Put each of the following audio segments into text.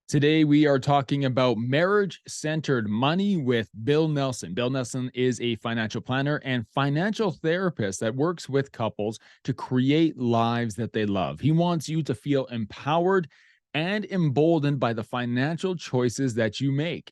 Today, we are talking about marriage-centered money with Bill Nelson. Bill Nelson is a financial planner and financial therapist that works with couples to create lives that they love. He wants you to feel empowered and emboldened by the financial choices that you make.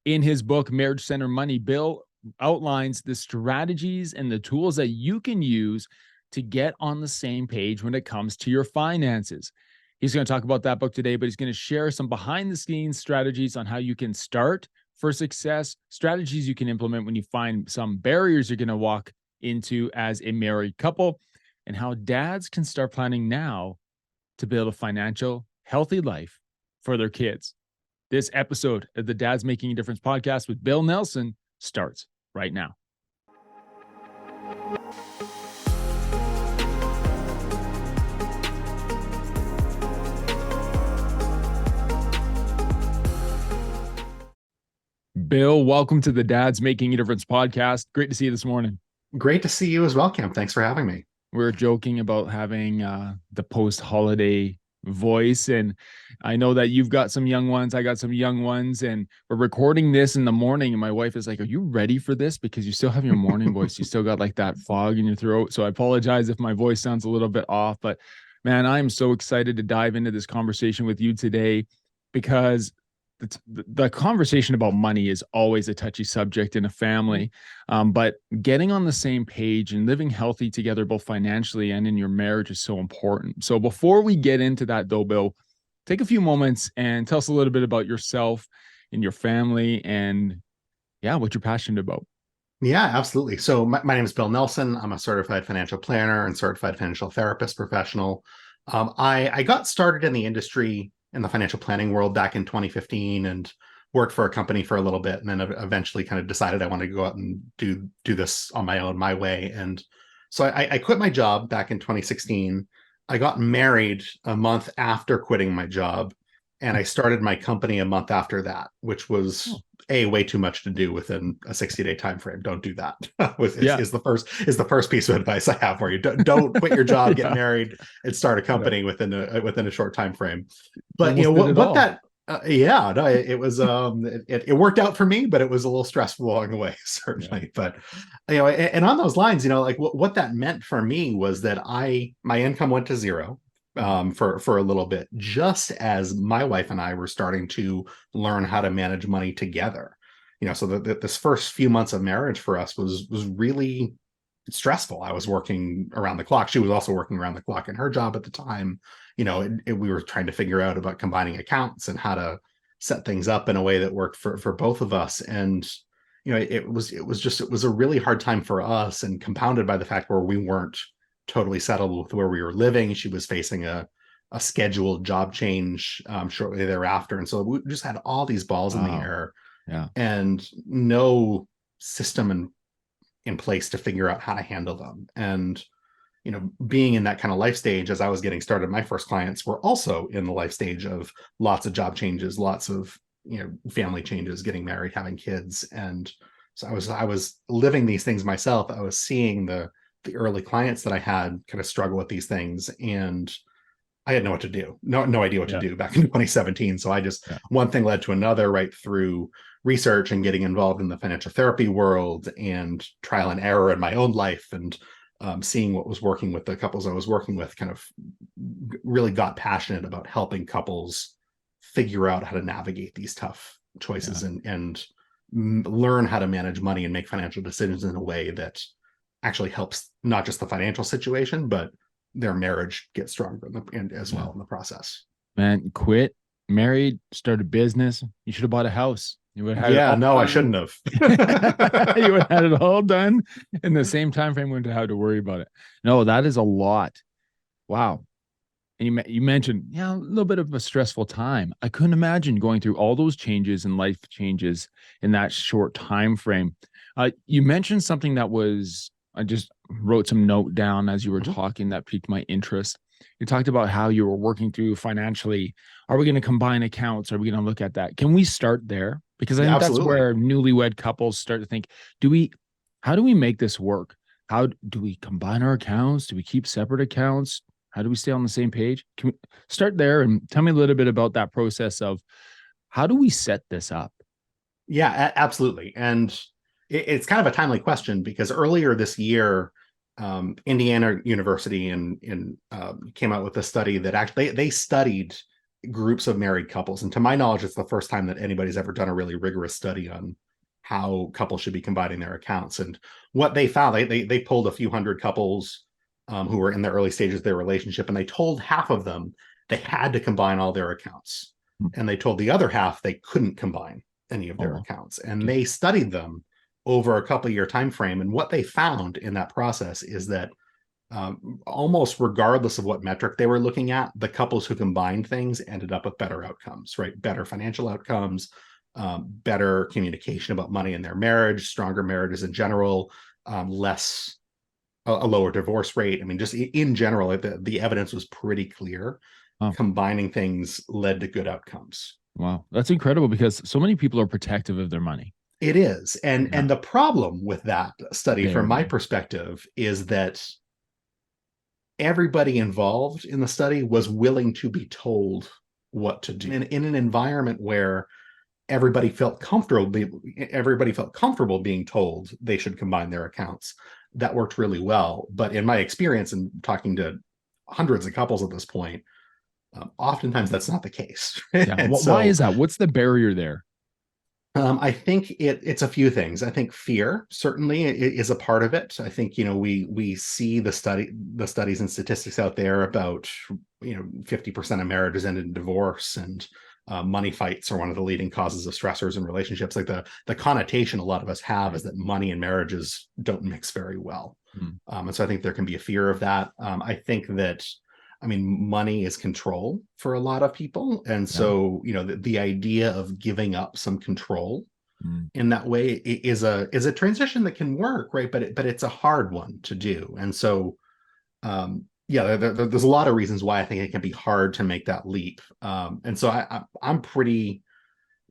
In his book, Marriage-Centered Money, Bill outlines the strategies and the tools that you can use to get on the same page when it comes to your finances. He's going to talk about that book today, but he's going to share some behind the scenes strategies on how you can start for success, strategies you can implement when you find some barriers you're going to walk into as a married couple, and how dads can start planning now to build a financial, healthy life for their kids. This episode of the Dads Making a Difference podcast with Bill Nelson starts right now. Bill, welcome to the Dads Making a Difference podcast. Great to see you this morning. Great to see you as well, Kim. Thanks for having me. We're joking about having the post-holiday voice, and I know that you've got some young ones. I got some young ones, and we're recording this in the morning, and my wife is like, "Are you ready for this?" Because you still have your morning voice. You still got like that fog in your throat. So I apologize if my voice sounds a little bit off, but man, I am so excited to dive into this conversation with you today because the conversation about money is always a touchy subject in a family, but getting on the same page and living healthy together, both financially and in your marriage, is so important. So before we get into that though, Bill, take a few moments and tell us a little bit about yourself and your family and what you're passionate about. Yeah, absolutely. So my name is Bill Nelson. I'm a certified financial planner and certified financial therapist professional. I got started in the industry in the financial planning world back in 2015 and worked for a company for a little bit, and then eventually kind of decided I wanted to go out and do this on my own, my way. And so I quit my job back in 2016. I got married a month after quitting my job, and I started my company a month after that, which was way too much to do within a 60-day time frame. Don't do that. is the first piece of advice I have for you. Don't quit your job, get married, and start a company within a short time frame. But you know what that it was it worked out for me, but it was a little stressful along the way, certainly. But and on those lines, like what that meant for me was that my income went to zero for a little bit, just as my wife and I were starting to learn how to manage money together. So this first few months of marriage for us was really stressful. I was working around the clock. She was also working around the clock in her job at the time. We were trying to figure out about combining accounts and how to set things up in a way that worked for both of us. And it was a really hard time for us, and compounded by the fact where we weren't totally settled with where we were living. She was facing a scheduled job change shortly thereafter, and so we just had all these balls in the air, and no system in place to figure out how to handle them. And being in that kind of life stage as I was getting started, my first clients were also in the life stage of lots of job changes, lots of family changes, getting married, having kids. And so I was living these things myself. I was seeing the early clients that I had kind of struggle with these things, and I had no what to do, no idea what to do back in 2017. So I just one thing led to another, right through research and getting involved in the financial therapy world and trial and error in my own life, and seeing what was working with the couples I was working with, kind of really got passionate about helping couples figure out how to navigate these tough choices and learn how to manage money and make financial decisions in a way that actually helps not just the financial situation, but their marriage get stronger as well in the process. Man, quit, married, start a business. You should have bought a house. You would have I shouldn't have. You would have had it all done in the same time frame. We wouldn't have to worry about it. No, that is a lot. Wow. And you mentioned, a little bit of a stressful time. I couldn't imagine going through all those changes and life changes in that short time frame. You mentioned something that I just wrote some note down as you were talking that piqued my interest. You talked about how you were working through financially. Are we going to combine accounts? Are we going to look at that? Can we start there? Because I think that's where newlywed couples start to think, how do we make this work? How do we combine our accounts? Do we keep separate accounts? How do we stay on the same page? Can we start there and tell me a little bit about that process of how do we set this up? Yeah, absolutely. And it's kind of a timely question because earlier this year, Indiana University came out with a study that actually they studied groups of married couples. And to my knowledge, it's the first time that anybody's ever done a really rigorous study on how couples should be combining their accounts. And what they found, they pulled a few hundred couples who were in the early stages of their relationship, and they told half of them they had to combine all their accounts. And they told the other half they couldn't combine any of their Oh, accounts. And okay. they studied them over a couple year time frame. And what they found in that process is that almost regardless of what metric they were looking at, the couples who combined things ended up with better outcomes, right? Better financial outcomes, better communication about money in their marriage, stronger marriages in general, less a lower divorce rate. I mean, just in general, the evidence was pretty clear. Oh, Combining things led to good outcomes. wow. That's incredible because so many people are protective of their money. It is. Yeah. And the problem with that study, from my Very. perspective, is that everybody involved in the study was willing to be told what to do in an environment where everybody felt comfortable being told they should combine their accounts. That worked really well. But in my experience and talking to hundreds of couples at this point, oftentimes that's not the case. Yeah. And Why so is that? What's the barrier there? I think it's a few things. I think fear certainly is a part of it. I think we see the studies and statistics out there about 50% of marriages end in divorce, and money fights are one of the leading causes of stressors in relationships. Like the connotation a lot of us have is that money and marriages don't mix very well, Mm. and so I think there can be a fear of that. I think that money is control for a lot of people. And Yeah. so, the idea of giving up some control Mm. in that way is a transition that can work, right? But it's a hard one to do. And so, yeah, there's a lot of reasons why I think it can be hard to make that leap. And so I'm pretty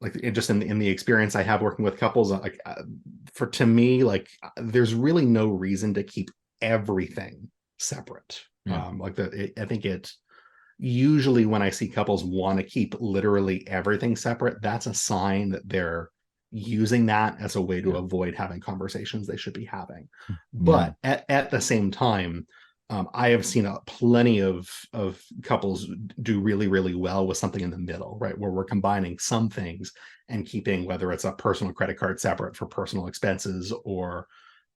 like just in the experience I have working with couples, like to me, like there's really no reason to keep everything separate. Yeah. I think it usually when I see couples want to keep literally everything separate, that's a sign that they're using that as a way to Yeah. avoid having conversations they should be having. Yeah. But at the same time, I have seen plenty of couples do really, really well with something in the middle, right? Where we're combining some things and keeping, whether it's a personal credit card separate for personal expenses, or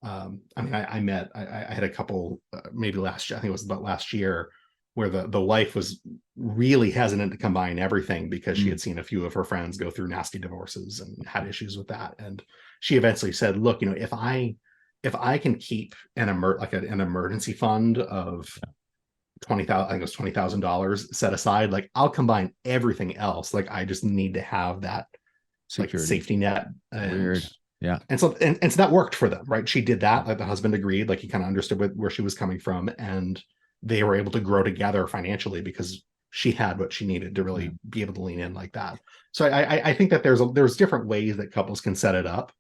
I had a couple maybe last year, I think it was about last year, where the wife was really hesitant to combine everything because she Mm. had seen a few of her friends go through nasty divorces and had issues with that. And she eventually said, look, if I can keep an emergency fund of 20,000, I think it was $20,000 set aside, like I'll combine everything else. Like I just need to have that like Security. safety net. Weird. Yeah. And so that worked for them, right? She did that. Like the husband agreed, like he kind of understood where she was coming from, and they were able to grow together financially because she had what she needed to Yeah. really be able to lean in like that. So I think that there's different ways that couples can set it up,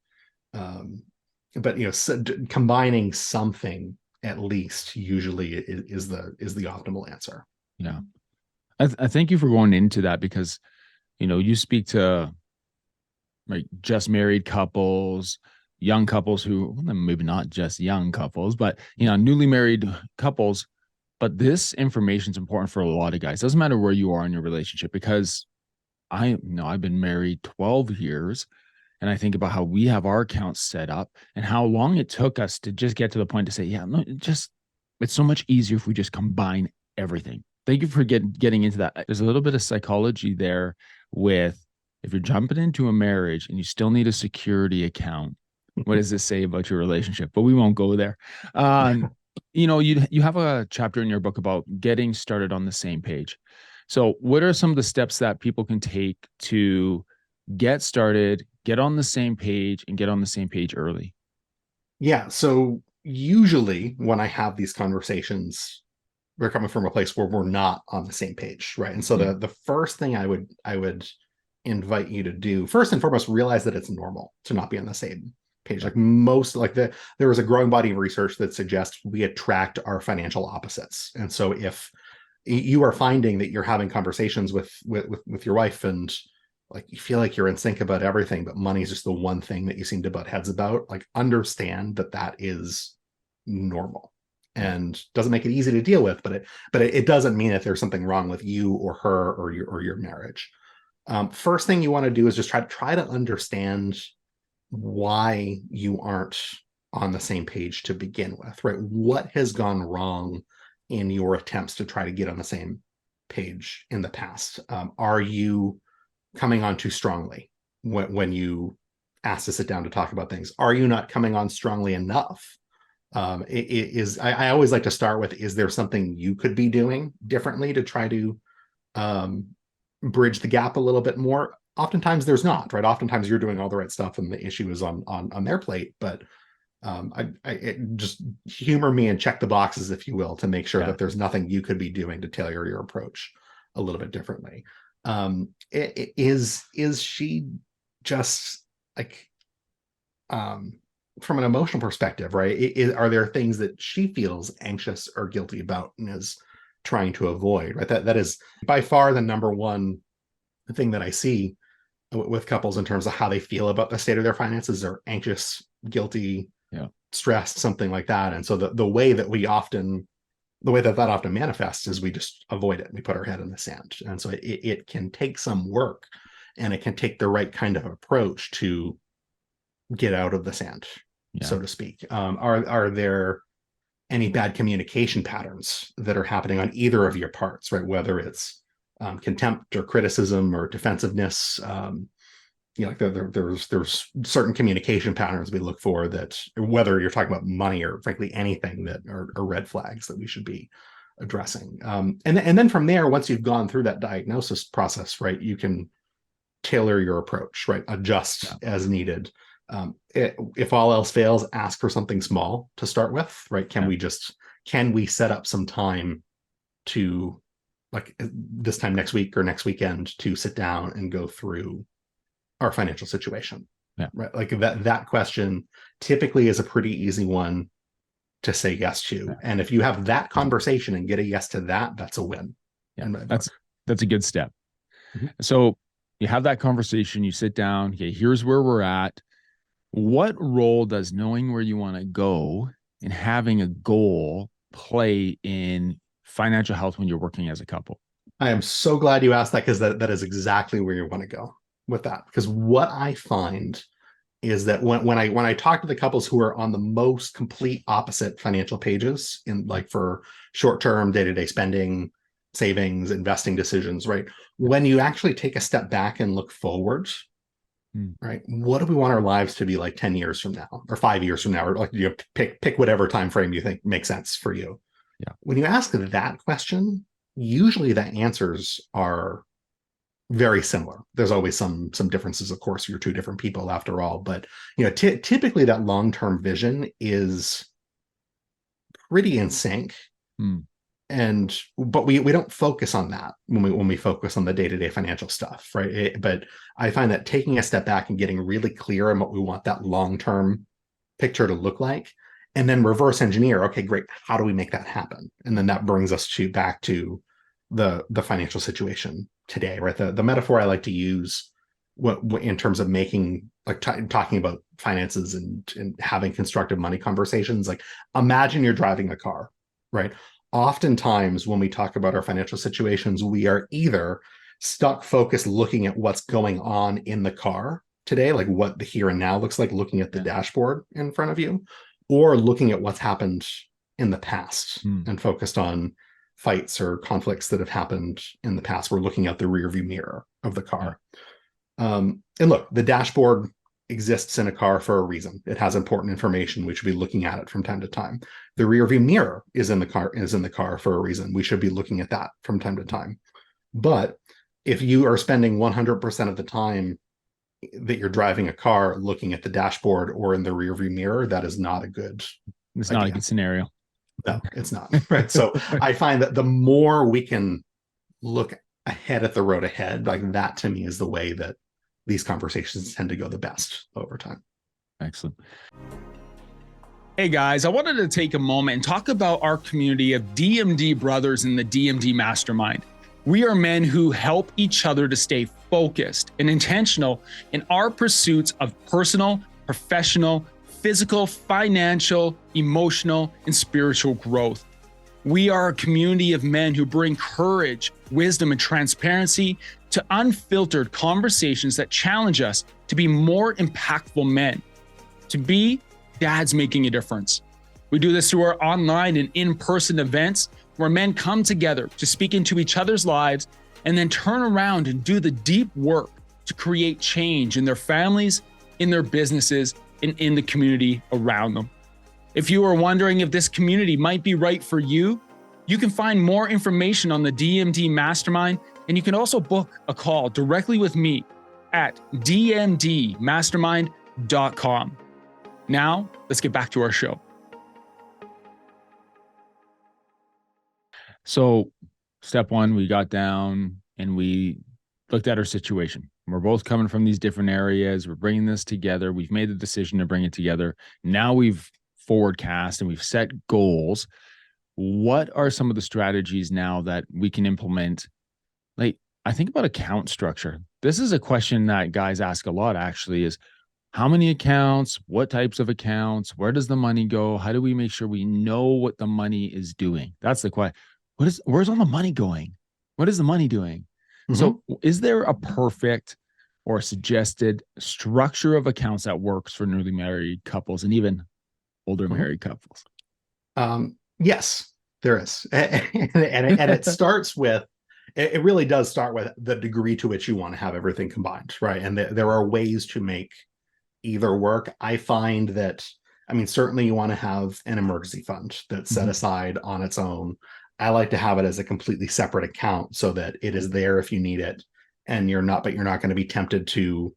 but combining something at least usually is the optimal answer. Yeah. I thank you for going into that because, you speak to like just married couples, young couples who well, maybe not just young couples, but newly married couples. But this information is important for a lot of guys. Doesn't matter where you are in your relationship because I've been married 12 years and I think about how we have our accounts set up and how long it took us to just get to the point to say, yeah, no, it's so much easier if we just combine everything. Thank you for getting into that. There's a little bit of psychology there with if you're jumping into a marriage and you still need a security account, what does this say about your relationship? But we won't go there. You have a chapter in your book about getting started on the same page. So what are some of the steps that people can take to get started, get on the same page, and get on the same page early? Yeah. So usually when I have these conversations, we're coming from a place where we're not on the same page, right? And so Mm. the first thing I would invite you to do, first and foremost, realize that it's normal to not be on the same page. Yeah. Like there was a growing body of research that suggests we attract our financial opposites. And so if you are finding that you're having conversations with your wife, and like you feel like you're in sync about everything, but money is just the one thing that you seem to butt heads about. Like, understand that that is normal and doesn't make it easy to deal with, but it doesn't mean that there's something wrong with you or her or your marriage. First thing you want to do is just try to understand why you aren't on the same page to begin with, right? What has gone wrong in your attempts to try to get on the same page in the past? Are you coming on too strongly when you ask to sit down to talk about things? Are you not coming on strongly enough? I always like to start with, is there something you could be doing differently to try to bridge the gap a little bit more? Oftentimes there's not, right? Oftentimes you're doing all the right stuff and the issue is on their plate, but just humor me and check the boxes, if you will, to make sure that there's nothing you could be doing to tailor your approach a little bit differently. Is she just like, from an emotional perspective, right? Are there things that she feels anxious or guilty about and is trying to avoid, right? That is by far the number one thing that I see with couples in terms of how they feel about the state of their finances. Are anxious, guilty, stressed, something like that. And so the way that often manifests is we just avoid it. We put our head in the sand. And so it can take some work, and it can take the right kind of approach to get out of the sand, so to speak. Are there any bad communication patterns that are happening on either of your parts, right? Whether it's contempt or criticism or defensiveness. Like there's certain communication patterns we look for, that whether you're talking about money or frankly anything, that are red flags that we should be addressing. And then from there, once you've gone through that diagnosis process, right, you can tailor your approach, right? Adjust as needed. If all else fails, ask for something small to start with, right? Can we set up some time to, like this time next week or next weekend, to sit down and go through our financial situation? Right? Like that question typically is a pretty easy one to say yes to. And if you have that conversation and get a yes to that, that's a win. That's a good step. So you have that conversation, you sit down, okay, here's where we're at. What role does knowing where you want to go and having a goal play in financial health when you're working as a couple? I am so glad you asked that, because that is exactly where you want to go with that. Because what I find is that when I talk to the couples who are on the most complete opposite financial pages, in like for short-term day-to-day spending, savings, investing decisions, right? When you actually take a step back and look forward, right? What do we want our lives to be like 10 years from now, or 5 years from now, or like, pick whatever time frame you think makes sense for you. When you ask that question, usually the answers are very similar. There's always some differences, of course. You're two different people after all, but typically that long-term vision is pretty in sync. But we don't focus on that when we focus on the day-to-day financial stuff, right? But I find that taking a step back and getting really clear on what we want that long-term picture to look like, and then reverse engineer, okay, great, how do we make that happen? And then that brings us back to the financial situation today, right? The metaphor I like to use in terms of making, like talking about finances and having constructive money conversations, like imagine you're driving a car, right? Oftentimes when we talk about our financial situations, we are either stuck focused looking at what's going on in the car today, like what the here and now looks like, looking at the dashboard in front of you, or looking at what's happened in the past and focused on fights or conflicts that have happened in the past. We're looking at the rear view mirror of the car. And look, the dashboard exists in a car for a reason. It has important information. We should be looking at it from time to time. The rear view mirror is in the car for a reason. We should be looking at that from time to time. But if you are spending 100% of the time that you're driving a car looking at the dashboard or in the rear view mirror, that is not a good It's not a good scenario. No, it's not. Right. So I find that the more we can look ahead at the road ahead, like that to me is the way that these conversations tend to go the best over time. Excellent. Hey guys, I wanted to take a moment and talk about our community of DMD brothers in the DMD Mastermind. We are men who help each other to stay focused and intentional in our pursuits of personal, professional, physical, financial, emotional, and spiritual growth. We are a community of men who bring courage, wisdom, and transparency to unfiltered conversations that challenge us to be more impactful men, to be dads making a difference. We do this through our online and in-person events where men come together to speak into each other's lives and then turn around and do the deep work to create change in their families, in their businesses, and in the community around them. If you are wondering if this community might be right for you, you can find more information on the DMD Mastermind, and you can also book a call directly with me at dmdmastermind.com. Now, let's get back to our show. So, step one, we got down and we looked at our situation. We're both coming from these different areas. We're bringing this together. We've made the decision to bring it together. Now we've forward cast and we've set goals. What are some of the strategies now that we can implement? Like, I think about account structure. This is a question that guys ask a lot, actually, is how many accounts, what types of accounts, where does the money go? How do we make sure we know what the money is doing? That's the question. Where's all the money going? What is the money doing? Mm-hmm. So is there a perfect or suggested structure of accounts that works for newly married couples and even older married couples? Yes, there is. And it starts with, it really does start with the degree to which you want to have everything combined, right? And there are ways to make either work. I find that, certainly you want to have an emergency fund that's set aside on its own. I like to have it as a completely separate account so that it is there if you need it, and you're not going to be tempted to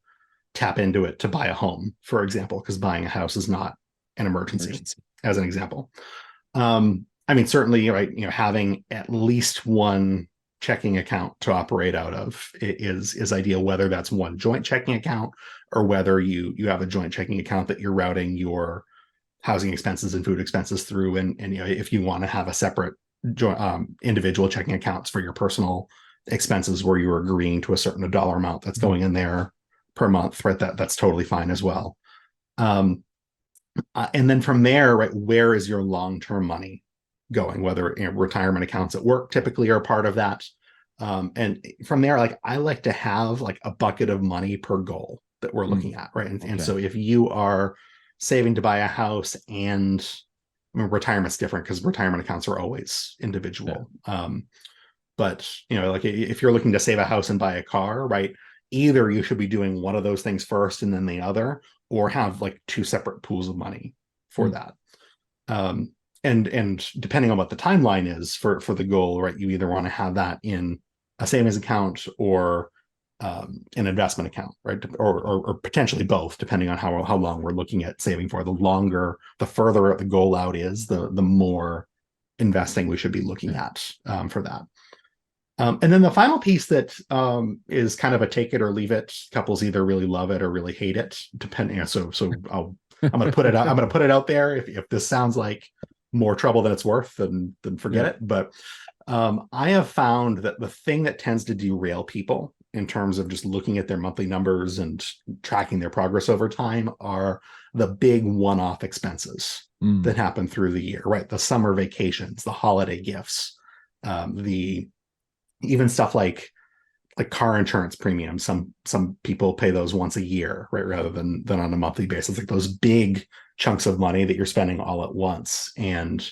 tap into it to buy a home, for example, because buying a house is not an emergency. As an example. Certainly, right, having at least one checking account to operate out of is ideal, whether that's one joint checking account or whether you have a joint checking account that you're routing your housing expenses and food expenses through. And if you want to have a separate individual checking accounts for your personal expenses where you're agreeing to a certain dollar amount that's going in there per month, right, that's totally fine as well. And then from there, right, where is your long-term money going? Whether retirement accounts at work typically are part of that. And from there, like, I like to have like a bucket of money per goal that we're looking at, right? And so if you are saving to buy a house, and retirement's different because retirement accounts are always individual. Yeah. But like if you're looking to save a house and buy a car, right, either you should be doing one of those things first and then the other, or have like two separate pools of money for that. And depending on what the timeline is for the goal, right, you either want to have that in a savings account or an investment account, right, or potentially both, depending on how long we're looking at saving for. The further the goal out is, the more investing we should be looking at for that. And then the final piece that is kind of a take it or leave it. Couples either really love it or really hate it, depending. So I'm going to put it out. I'm going to put it out there. If this sounds like more trouble than it's worth, then forget it. But I have found that the thing that tends to derail people in terms of just looking at their monthly numbers and tracking their progress over time are the big one-off expenses that happen through the year, right? The summer vacations, the holiday gifts, even stuff like car insurance premiums. Some people pay those once a year, right, rather than on a monthly basis, like those big chunks of money that you're spending all at once. And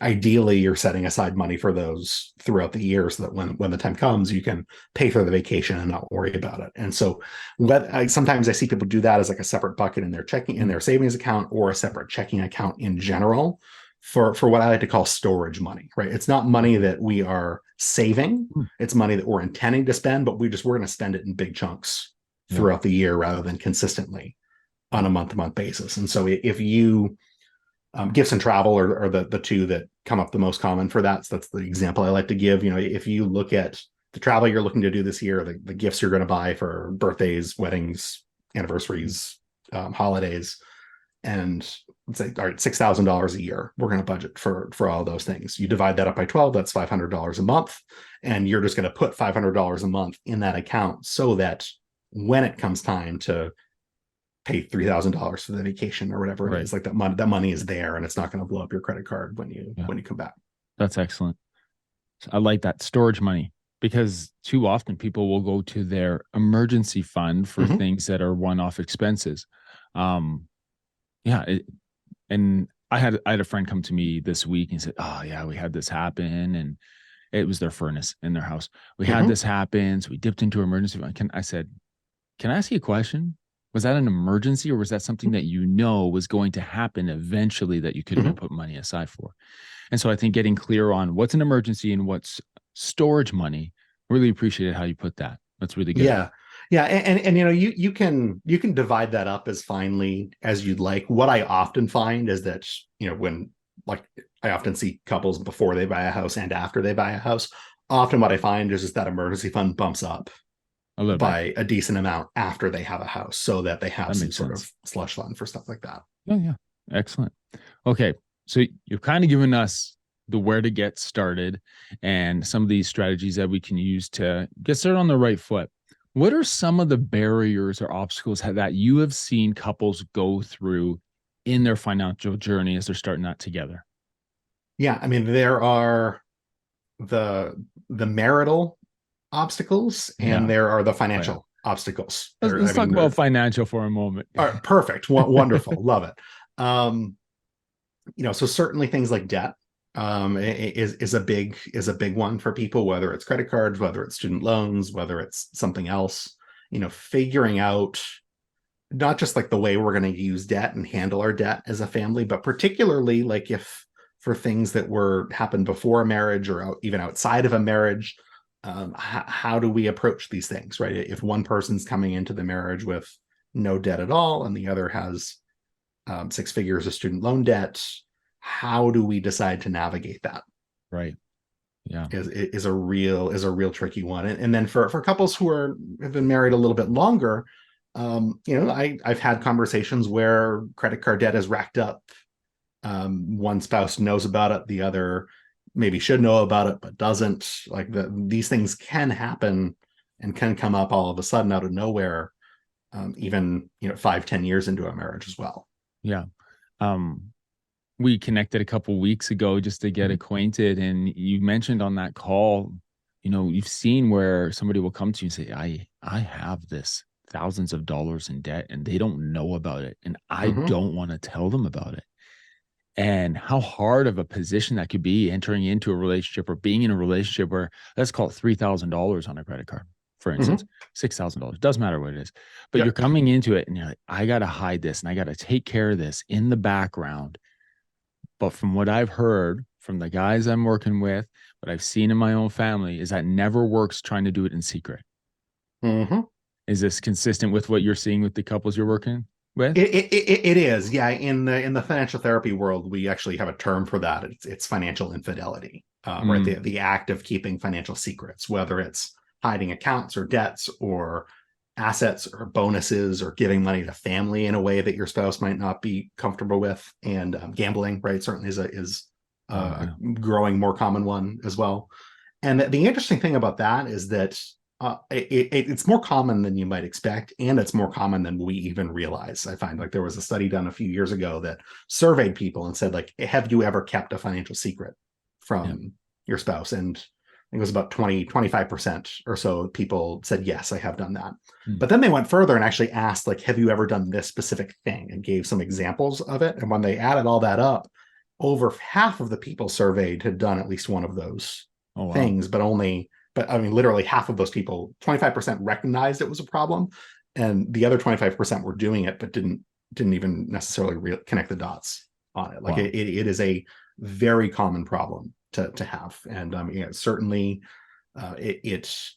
ideally you're setting aside money for those throughout the year so that when the time comes, you can pay for the vacation and not worry about it. And so sometimes I see people do that as like a separate bucket in their savings account, or a separate checking account in general, for what I like to call storage money, right? It's not money that we are saving. It's money that we're intending to spend, but we're going to spend it in big chunks throughout the year rather than consistently on a month-to-month basis. And so if you gifts and travel are the two that come up the most common for that. So that's the example I like to give. If you look at the travel you're looking to do this year, the gifts you're going to buy for birthdays, weddings, anniversaries, holidays, and let's say, all right, $6,000 a year. We're going to budget for all those things. You divide that up by 12, that's $500 a month. And you're just going to put $500 a month in that account so that when it comes time to pay $3,000 for the vacation or whatever it is, like that money is there and it's not going to blow up your credit card when you come back. That's excellent. I like that storage money, because too often people will go to their emergency fund for things that are one-off expenses. And I had a friend come to me this week and said, "Oh yeah, we had this happen," and it was their furnace in their house. We had this happen, so we dipped into emergency fund. I said, "Can I ask you a question? Was that an emergency, or was that something that was going to happen eventually that you couldn't put money aside for?" And so I think getting clear on what's an emergency and what's storage money, really appreciated how you put that. That's really good. Yeah. Yeah. And you can divide that up as finely as you'd like. What I often find is that, when, like, I often see couples before they buy a house and after they buy a house, often what I find is that emergency fund bumps up by a decent amount after they have a house, so that they have some sort of slush fund for stuff like that. Yeah. Excellent. Okay. So you've kind of given us the where to get started and some of these strategies that we can use to get started on the right foot. What are some of the barriers or obstacles that you have seen couples go through in their financial journey as they're starting that together? Yeah. I mean, there are the marital obstacles and there are the financial obstacles. Let's talk about financial for a moment. All right, perfect. Wonderful. Love it. So certainly things like debt is a big one for people, whether it's credit cards, whether it's student loans, whether it's something else. Figuring out not just like the way we're going to use debt and handle our debt as a family, but particularly like if for things that happened before a marriage or even outside of a marriage, how do we approach these things, right? If one person's coming into the marriage with no debt at all and the other has 6 figures of student loan debt, how do we decide to navigate that? Right. Yeah. Is a real tricky one. And then for couples who have been married a little bit longer, I've had conversations where credit card debt is racked up. One spouse knows about it, the other maybe should know about it but doesn't. Like these things can happen and can come up all of a sudden out of nowhere, even 5-10 years into a marriage as well. Yeah. We connected a couple weeks ago just to get acquainted, and you mentioned on that call, you've seen where somebody will come to you and say, I have this thousands of dollars in debt and they don't know about it, and I don't want to tell them about it. And how hard of a position that could be entering into a relationship or being in a relationship where, let's call it $3,000 on a credit card, for instance, $6,000, doesn't matter what it is, but you're coming into it and you're like, I got to hide this and I got to take care of this in the background. But from what I've heard from the guys I'm working with, what I've seen in my own family is that never works trying to do it in secret. Is this consistent with what you're seeing with the couples you're working with? It is. Yeah. In the financial therapy world, we actually have a term for that. It's financial infidelity, right? The act of keeping financial secrets, whether it's hiding accounts or debts or assets or bonuses or giving money to family in a way that your spouse might not be comfortable with, and gambling, right, certainly is a growing more common one as well. And the interesting thing about that is that it's more common than you might expect, and it's more common than we even realize. I find, like, there was a study done a few years ago that surveyed people and said, like, have you ever kept a financial secret from your spouse? And I think it was about 25% or so people said, yes, I have done that. But then they went further and actually asked, like, have you ever done this specific thing, and gave some examples of it. And when they added all that up, over half of the people surveyed had done at least one of those things, but I mean, literally half of those people, 25% recognized it was a problem. And the other 25% were doing it, but didn't even necessarily connect the dots on it. Like it is a very common problem to have. And certainly it's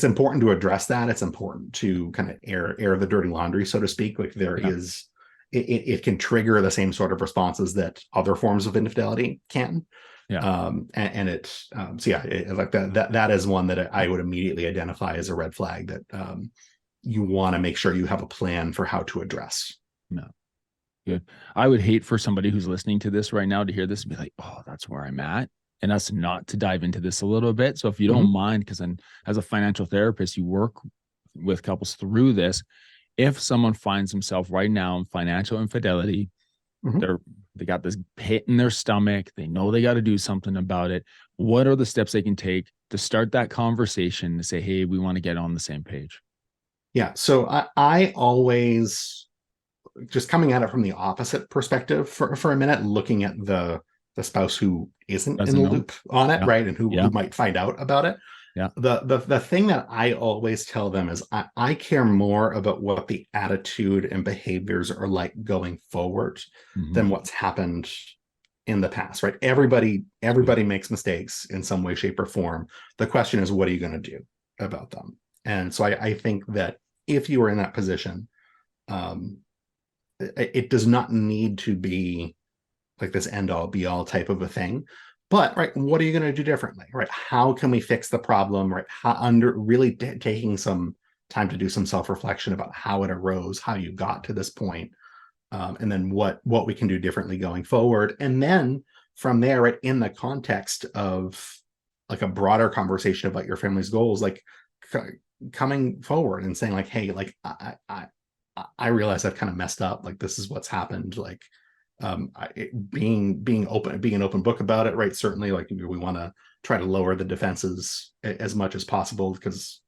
important to address that. It's important to kind of air the dirty laundry, so to speak. Like it can trigger the same sort of responses that other forms of infidelity can. Like that is one that I would immediately identify as a red flag that you want to make sure you have a plan for how to address. Good. I would hate for somebody who's listening to this right now to hear this and be like, oh, that's where I'm at. And us not to dive into this a little bit. So if you don't Mhm. mind, because as a financial therapist, you work with couples through this. If someone finds himself right now in financial infidelity, Mhm. they're they got this pit in their stomach, they know they got to do something about it. What are the steps they can take to start that conversation to say, hey, we want to get on the same page? Yeah. So I always just coming at it from the opposite perspective for a minute, looking at the spouse who isn't in Doesn't the know. loop on it, Yeah. right? And who Yeah. might find out about it. Yeah. The thing that I always tell them is I care more about what the attitude and behaviors are like going forward Mm-hmm. than what's happened in the past, right? Everybody makes mistakes in some way, shape, or form. The question is, what are you going to do about them? And so I think that if you are in that position, um, it does not need to be like this end all be all type of a thing. But right, what are you going to do differently? Right? How can we fix the problem? Right? How, under really taking some time to do some self reflection about how it arose, how you got to this point, and then what we can do differently going forward. And then from there, right, in the context of like a broader conversation about your family's goals, like coming forward and saying like, hey, like I realize I've kind of messed up. Like this is what's happened. Like being open, being an open book about it, right? Certainly, like we want to try to lower the defenses as much as possible because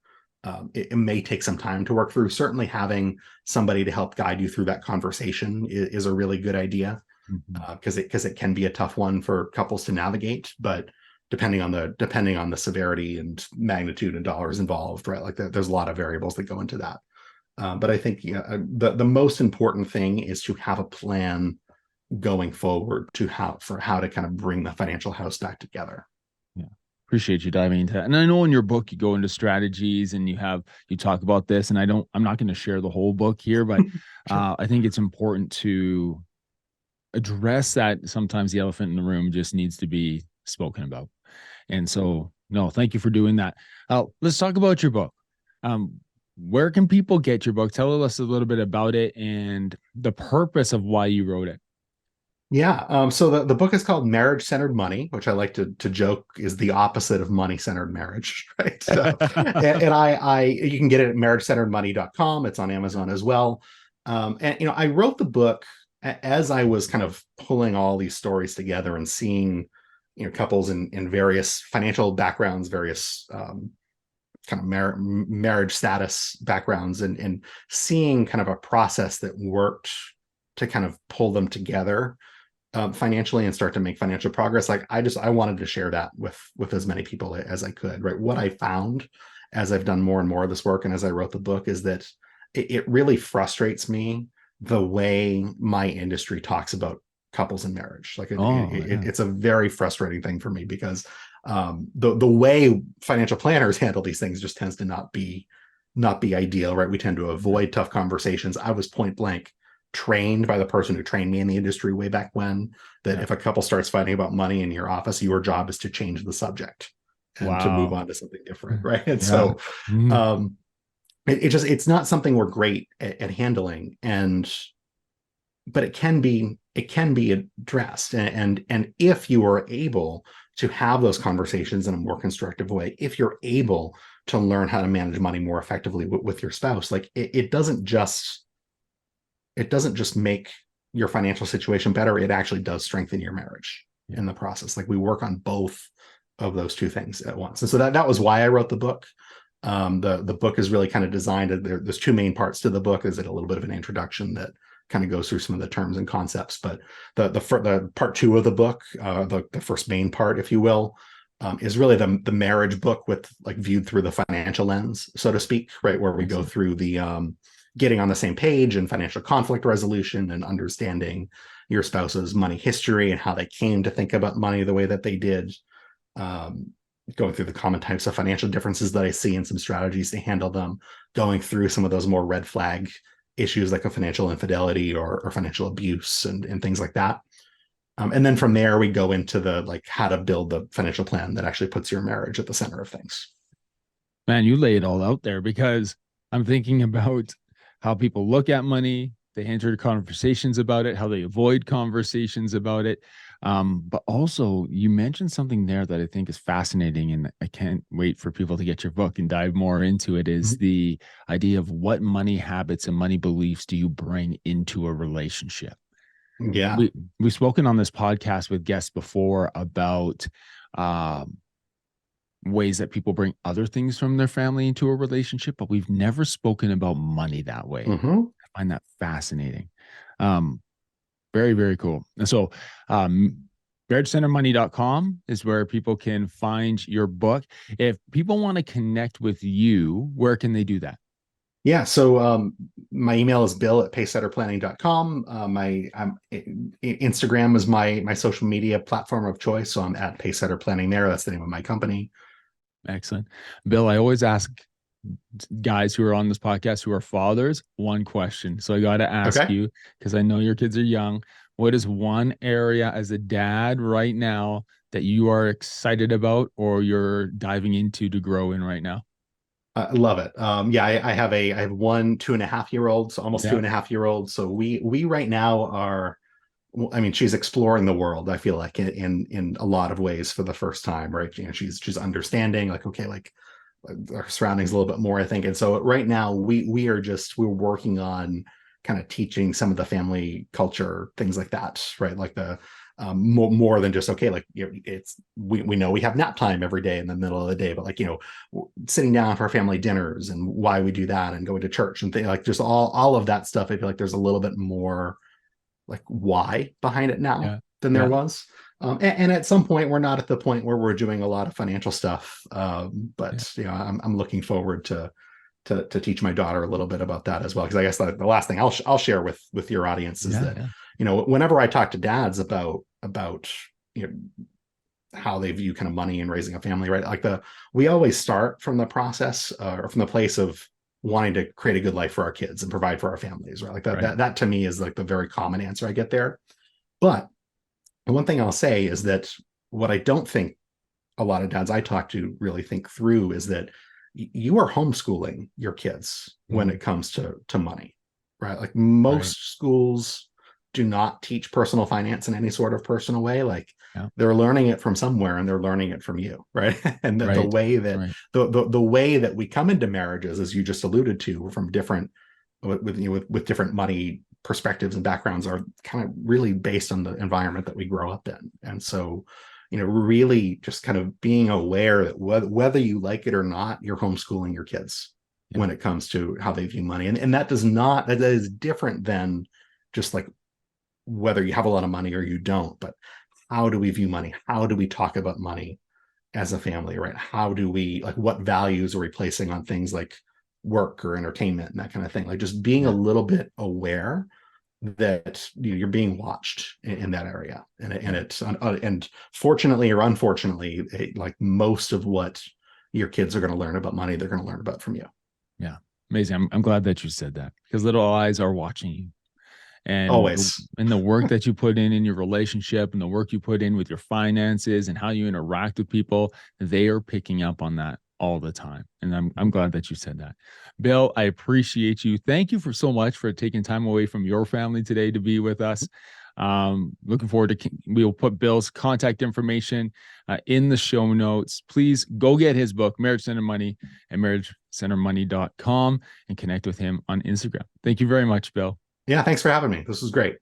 it may take some time to work through. Certainly, having somebody to help guide you through that conversation is a really good idea Mm-hmm. because it can be a tough one for couples to navigate, but depending on the severity and magnitude and dollars involved, right? Like there's a lot of variables that go into that. But I think the most important thing is to have a plan going forward to how to kind of bring the financial house back together. Yeah. Appreciate you diving into that. And I know in your book you go into strategies and you talk about this. And I'm not going to share the whole book here, but Sure. I think it's important to address that sometimes the elephant in the room just needs to be spoken about. And so, no, thank you for doing that. Let's talk about your book. Where can people get your book? Tell us a little bit about it and the purpose of why you wrote it. Yeah. So the book is called Marriage Centered Money, which I like to joke is the opposite of money centered marriage, right? So, and I you can get it at marriagecenteredmoney.com. It's on Amazon as well. And I wrote the book as I was kind of pulling all these stories together and seeing, couples in various financial backgrounds, various kind of marriage status backgrounds, and seeing kind of a process that worked to kind of pull them together financially and start to make financial progress. Like I wanted to share that with as many people as I could. Right. What I found as I've done more and more of this work and as I wrote the book is that it really frustrates me the way my industry talks about couples in marriage. Like Oh, yeah. it's a very frustrating thing for me because the way financial planners handle these things just tends to not be ideal. Right. We tend to avoid tough conversations. I was point blank trained by the person who trained me in the industry way back when that Yeah. if a couple starts fighting about money in your office, your job is to change the subject and to move Wow. on to something different, right? And Yeah. so Mhm. um it's not something we're great at handling, and but it can be addressed, and if you are able to have those conversations in a more constructive way, if you're able to learn how to manage money more effectively with your spouse, like it doesn't just make your financial situation better. It actually does strengthen your marriage Yeah. in the process. Like we work on both of those two things at once. And so that was why I wrote the book. The book is really kind of designed. There's two main parts to the book. Is it a little bit of an introduction that kind of goes through some of the terms and concepts, but the part two of the book, the first main part, if you will, is really the marriage book with like viewed through the financial lens, so to speak, right? Where we go Excellent. through the getting on the same page and financial conflict resolution and understanding your spouse's money history and how they came to think about money the way that they did. Um, Going through the common types of financial differences that I see and some strategies to handle them, going through some of those more red flag issues like a financial infidelity or financial abuse and things like that. And then from there, we go into the like how to build the financial plan that actually puts your marriage at the center of things. Man, you lay it all out there because I'm thinking about how people look at money, they enter conversations about it, how they avoid conversations about it. But also, you mentioned something there that I think is fascinating, and I can't wait for people to get your book and dive more into it. Is Mhm. the idea of what money habits and money beliefs do you bring into a relationship? Yeah. We've spoken on this podcast with guests before about um, ways that people bring other things from their family into a relationship, but we've never spoken about money that way. Hmm. I find that fascinating. Um, Very, very cool. And so, marriagecentermoney.com is where people can find your book. If people want to connect with you, where can they do that? Yeah. So my email is bill@pacesetterplanning.com. Instagram is my social media platform of choice. So I'm at Pacesetter Planning there. That's the name of my company. Excellent. Bill, I always ask guys who are on this podcast who are fathers one question. So I got to ask Okay. you, because I know your kids are young. What is one area as a dad right now that you are excited about or you're diving into to grow in right now? I love it. Yeah, I have one 2.5 year old, so almost two Yeah. and a half year old. So we right now are, well, I mean, she's exploring the world. I feel like in a lot of ways for the first time, right? You know, she's understanding, like, okay, like our surroundings a little bit more, I think. And so right now we're working on kind of teaching some of the family culture things like that, right? Like the more than just, okay, like, you know, it's we know we have nap time every day in the middle of the day, but like, you know, sitting down for family dinners and why we do that, and going to church and things, like just all of that stuff. I feel like there's a little bit more like why behind it now Yeah. than there Yeah. was. And at some point, we're not at the point where we're doing a lot of financial stuff. Yeah. But you know, I'm looking forward to teach my daughter a little bit about that as well. Because I guess the last thing I'll share with your audience is Yeah. that, Yeah. you know, whenever I talk to dads about you know how they view kind of money and raising a family, right? Like we always start from the process or from the place of wanting to create a good life for our kids and provide for our families, right? Like Right. that to me is like the very common answer I get there. But one thing I'll say is that what I don't think a lot of dads I talk to really think through is that you are homeschooling your kids when Mhm. it comes to money, right? Like Right. most schools do not teach personal finance in any sort of personal way. Like Yeah. they're learning it from somewhere and they're learning it from you, right? And the Right. way that Right. the way that we come into marriages, as you just alluded to, we're from different with different money perspectives and backgrounds, are kind of really based on the environment that we grow up in. And so, you know, really just kind of being aware that whether you like it or not, you're homeschooling your kids Yeah. when it comes to how they view money. And that is different than just like whether you have a lot of money or you don't, but how do we view money? How do we talk about money as a family, right? How do we, like, what values are we placing on things like work or entertainment and that kind of thing? Like just being a Yeah. little bit aware that, you know, you're being watched in that area. And Yeah. it's and fortunately or unfortunately, like most of what your kids are going to learn about money, they're going to learn about from you. Yeah. Amazing. I'm glad that you said that because little eyes are watching you. And Always. the work that you put in your relationship and the work you put in with your finances and how you interact with people, they are picking up on that all the time. And I'm glad that you said that. Bill, I appreciate you. Thank you for so much for taking time away from your family today to be with us. Looking forward to, we'll put Bill's contact information in the show notes. Please go get his book, Marriage Center Money, at marriagecentermoney.com, and connect with him on Instagram. Thank you very much, Bill. Yeah, thanks for having me. This was great.